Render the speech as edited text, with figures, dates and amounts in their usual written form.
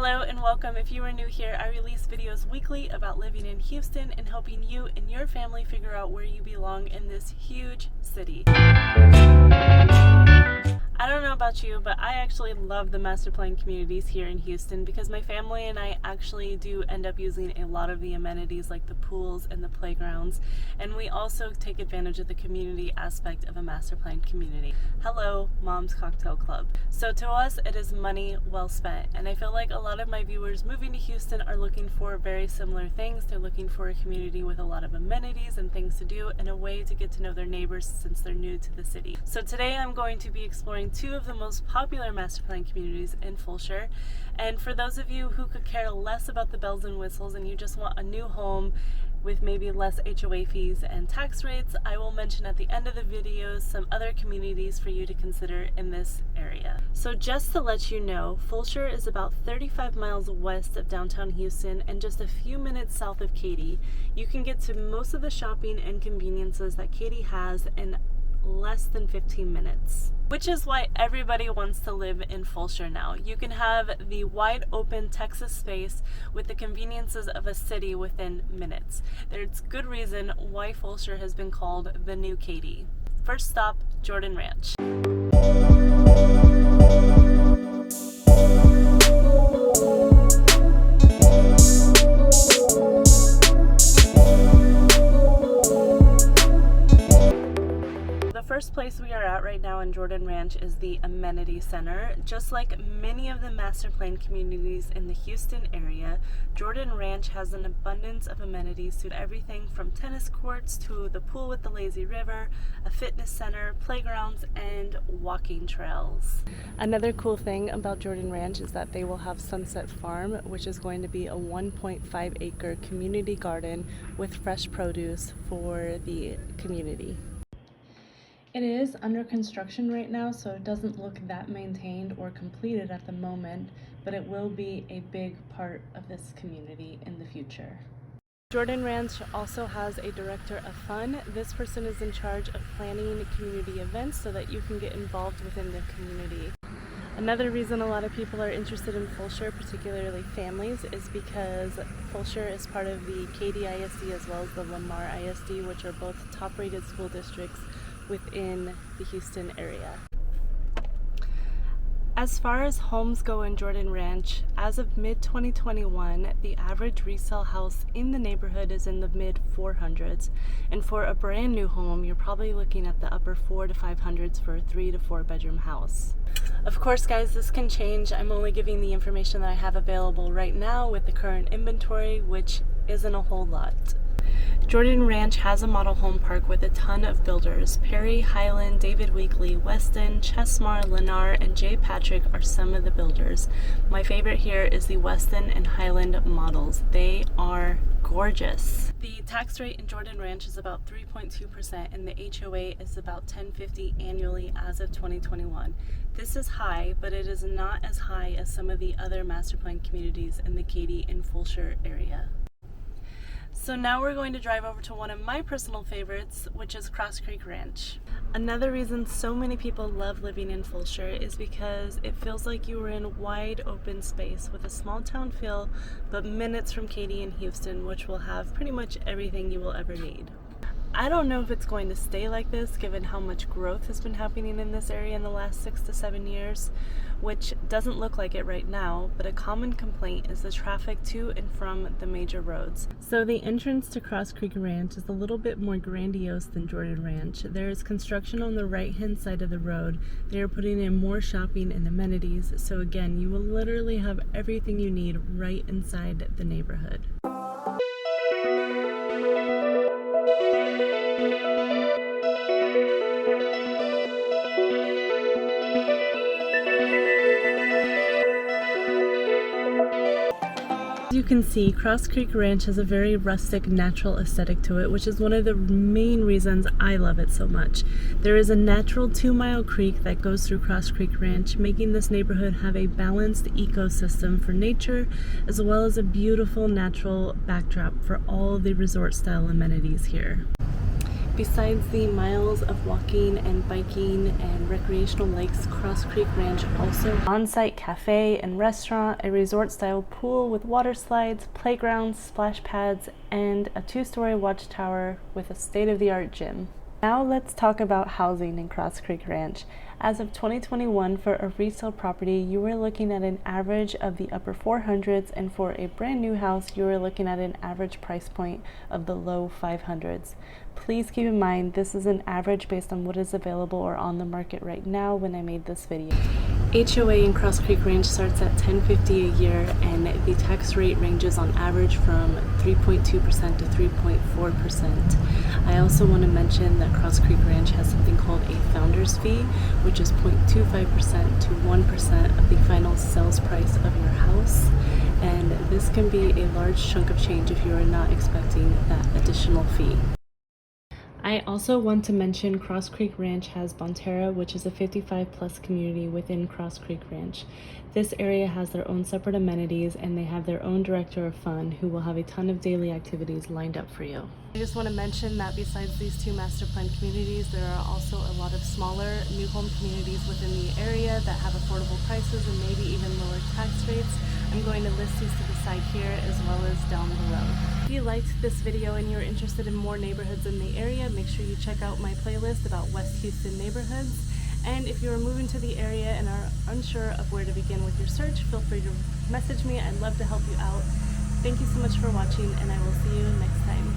Hello and welcome. If you are new here, I release videos weekly about living in Houston and helping you and your family figure out where you belong in this huge city. I don't know about you, but I actually love the master plan communities here in Houston because my family and I actually do end up using a lot of the amenities like the pools and the playgrounds, and we also take advantage of the community aspect of a master plan community. Hello, Mom's Cocktail Club. So to us, it is money well spent, and I feel like a lot of my viewers moving to Houston are looking for very similar things. They're looking for a community with a lot of amenities and things to do and a way to get to know their neighbors since they're new to the city. So today I'm going to be exploring two of the most popular master plan communities in Fulshear. And for those of you who could care less about the bells and whistles and you just want a new home with maybe less HOA fees and tax rates, I will mention at the end of the video some other communities for you to consider in this area. So just to let you know, Fulshear is about 35 miles west of downtown Houston and just a few minutes south of Katy. You can get to most of the shopping and conveniences that Katy has in less than 15 minutes. Which is why everybody wants to live in Fulshear now. You can have the wide open Texas space with the conveniences of a city within minutes. There's good reason why Fulshear has been called the new Katy. First stop, Jordan Ranch. The first place we are at right now in Jordan Ranch is the Amenity Center. Just like many of the master plan communities in the Houston area, Jordan Ranch has an abundance of amenities to everything from tennis courts to the pool with the lazy river, a fitness center, playgrounds, and walking trails. Another cool thing about Jordan Ranch is that they will have Sunset Farm, which is going to be a 1.5 acre community garden with fresh produce for the community. It is under construction right now, so it doesn't look that maintained or completed at the moment, but it will be a big part of this community in the future. Jordan Ranch also has a director of fun. This person is in charge of planning community events so that you can get involved within the community. Another reason a lot of people are interested in Fulshear, particularly families, is because Fulshear is part of the Katy ISD as well as the Lamar ISD, which are both top-rated school districts within the Houston area. As far as homes go in Jordan Ranch, as of mid-2021, the average resale house in the neighborhood is in the mid-400s, and for a brand new home, you're probably looking at the upper 4 to 500s for a 3 to 4 bedroom house. Of course, guys, this can change. I'm only giving the information that I have available right now with the current inventory, which isn't a whole lot. Jordan Ranch has a model home park with a ton of builders. Perry, Highland, David Weekley, Weston, Chesmar, Lennar, and J. Patrick are some of the builders. My favorite here is the Weston and Highland models. They are gorgeous. The tax rate in Jordan Ranch is about 3.2% and the HOA is about $10.50 annually as of 2021. This is high, but it is not as high as some of the other master plan communities in the Katy and Fulshear area. So now we're going to drive over to one of my personal favorites, which is Cross Creek Ranch. Another reason so many people love living in Fulshear is because it feels like you are in wide open space with a small town feel, but minutes from Katy and Houston, which will have pretty much everything you will ever need. I don't know if it's going to stay like this given how much growth has been happening in this area in the last 6 to 7 years, which doesn't look like it right now, but a common complaint is the traffic to and from the major roads. So the entrance to Cross Creek Ranch is a little bit more grandiose than Jordan Ranch. There is construction on the right-hand side of the road. They are putting in more shopping and amenities, so again, you will literally have everything you need right inside the neighborhood. As you can see, Cross Creek Ranch has a very rustic, natural aesthetic to it, which is one of the main reasons I love it so much. There is a natural 2-mile creek that goes through Cross Creek Ranch, making this neighborhood have a balanced ecosystem for nature, as well as a beautiful natural backdrop for all the resort-style amenities here. Besides the miles of walking and biking and recreational lakes, Cross Creek Ranch also on-site cafe and restaurant, a resort-style pool with water slides, playgrounds, splash pads, and a 2-story watchtower with a state-of-the-art gym. Now let's talk about housing in Cross Creek Ranch. As of 2021, for a resale property, you were looking at an average of the upper 400s, and for a brand new house, you were looking at an average price point of the low 500s. Please keep in mind, this is an average based on what is available or on the market right now when I made this video. HOA in Cross Creek Ranch starts at $10.50 a year, and the tax rate ranges on average from 3.2% to 3.4%. I also want to mention that Cross Creek Ranch has something called a founder's fee, which is 0.25% to 1% of the final sales price of your house, and this can be a large chunk of change if you are not expecting that additional fee. I also want to mention Cross Creek Ranch has Bonterra, which is a 55-plus community within Cross Creek Ranch. This area has their own separate amenities, and they have their own director of fun who will have a ton of daily activities lined up for you. I just want to mention that besides these 2 master plan communities, there are also a lot of smaller new home communities within the area that have affordable prices and maybe even lower tax rates. I'm going to list these to the side here as well as down below. If you liked this video and you're interested in more neighborhoods in the area, make sure you check out my playlist about West Houston neighborhoods. And if you are moving to the area and are unsure of where to begin with your search, feel free to message me. I'd love to help you out. Thank you so much for watching, and I will see you next time.